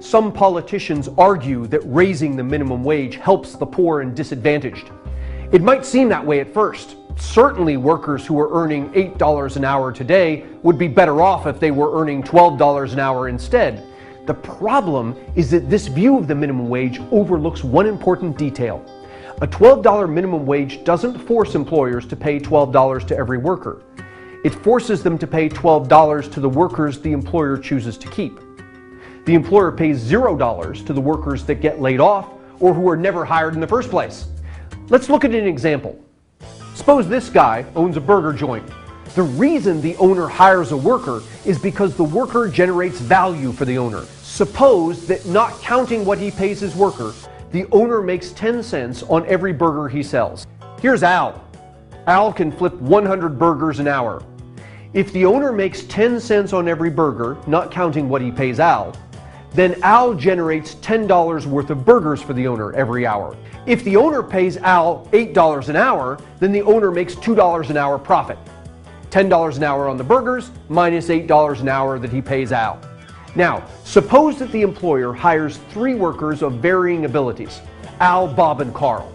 Some politicians argue that raising the minimum wage helps the poor and disadvantaged. It might seem that way at first. Certainly workers who are earning $8 an hour today would be better off if they were earning $12 an hour instead. The problem is that this view of the minimum wage overlooks one important detail. A $12 minimum wage doesn't force employers to pay $12 to every worker. It forces them to pay $12 to the workers the employer chooses to keep. The employer pays $0 to the workers that get laid off or who are never hired in the first place. Let's look at an example. Suppose this guy owns a burger joint. The reason the owner hires a worker is because the worker generates value for the owner. Suppose that, not counting what he pays his worker, the owner makes 10 cents on every burger he sells. Here's Al. Al can flip 100 burgers an hour. If the owner makes 10 cents on every burger, not counting what he pays Al, then Al generates $10 worth of burgers for the owner every hour. If the owner pays Al $8 an hour, then the owner makes $2 an hour profit. $10 an hour on the burgers minus $8 an hour that he pays Al. Now, suppose that the employer hires 3 workers of varying abilities: Al, Bob, and Carl.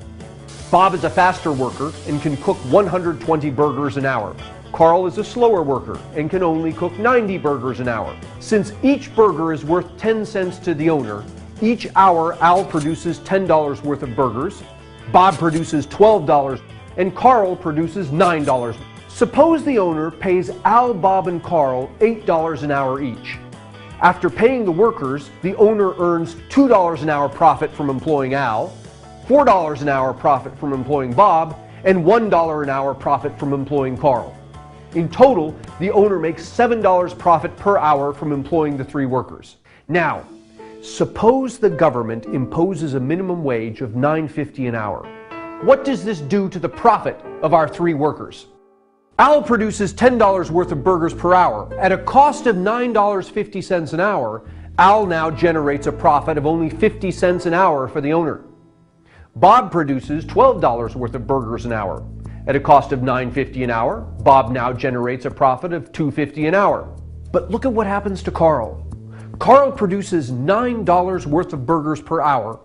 Bob is a faster worker and can cook 120 burgers an hour. Carl is a slower worker and can only cook 90 burgers an hour. Since each burger is worth 10 cents to the owner, each hour Al produces $10 worth of burgers, Bob produces $12, and Carl produces $9. Suppose the owner pays Al, Bob, and Carl $8 an hour each. After paying the workers, the owner earns $2 an hour profit from employing Al, $4 an hour profit from employing Bob, and $1 an hour profit from employing Carl. In total, the owner makes $7 profit per hour from employing the 3 workers. Now, suppose the government imposes a minimum wage of $9.50 an hour. What does this do to the profit of our 3 workers? Al produces $10 worth of burgers per hour. At a cost of $9.50 an hour, Al now generates a profit of only 50 cents an hour for the owner. Bob produces $12 worth of burgers an hour. At a cost of $9.50 an hour, Bob now generates a profit of $2.50 an hour. But look at what happens to Carl. Carl produces $9 worth of burgers per hour,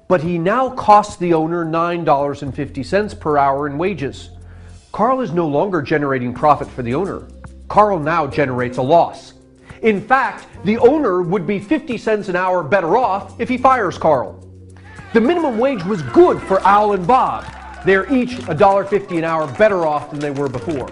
but he now costs the owner $9.50 per hour in wages. Carl is no longer generating profit for the owner. Carl now generates a loss. In fact, the owner would be 50 cents an hour better off if he fires Carl. The minimum wage was good for Al and Bob. They're each $1.50 an hour better off than they were before.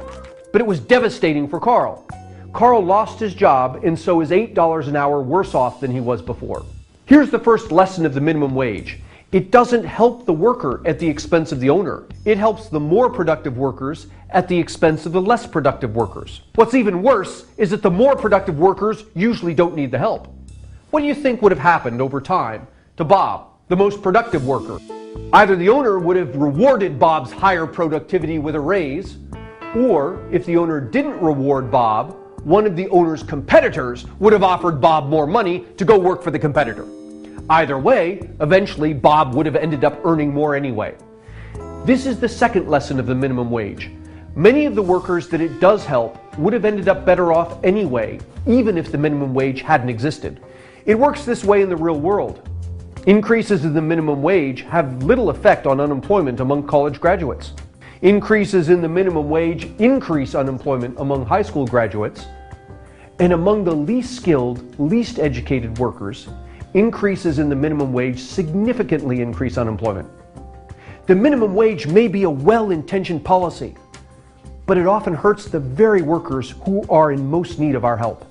But it was devastating for Carl. Carl lost his job, and so is $8 an hour worse off than he was before. Here's the first lesson of the minimum wage. It doesn't help the worker at the expense of the owner. It helps the more productive workers at the expense of the less productive workers. What's even worse is that the more productive workers usually don't need the help. What do you think would have happened over time to Bob, the most productive worker? Either the owner would have rewarded Bob's higher productivity with a raise, or if the owner didn't reward Bob, one of the owner's competitors would have offered Bob more money to go work for the competitor. Either way, eventually Bob would have ended up earning more anyway. This is the second lesson of the minimum wage. Many of the workers that it does help would have ended up better off anyway, even if the minimum wage hadn't existed. It works this way in the real world. Increases in the minimum wage have little effect on unemployment among college graduates. Increases in the minimum wage increase unemployment among high school graduates. And among the least skilled, least educated workers, increases in the minimum wage significantly increase unemployment. The minimum wage may be a well-intentioned policy, but it often hurts the very workers who are in most need of our help.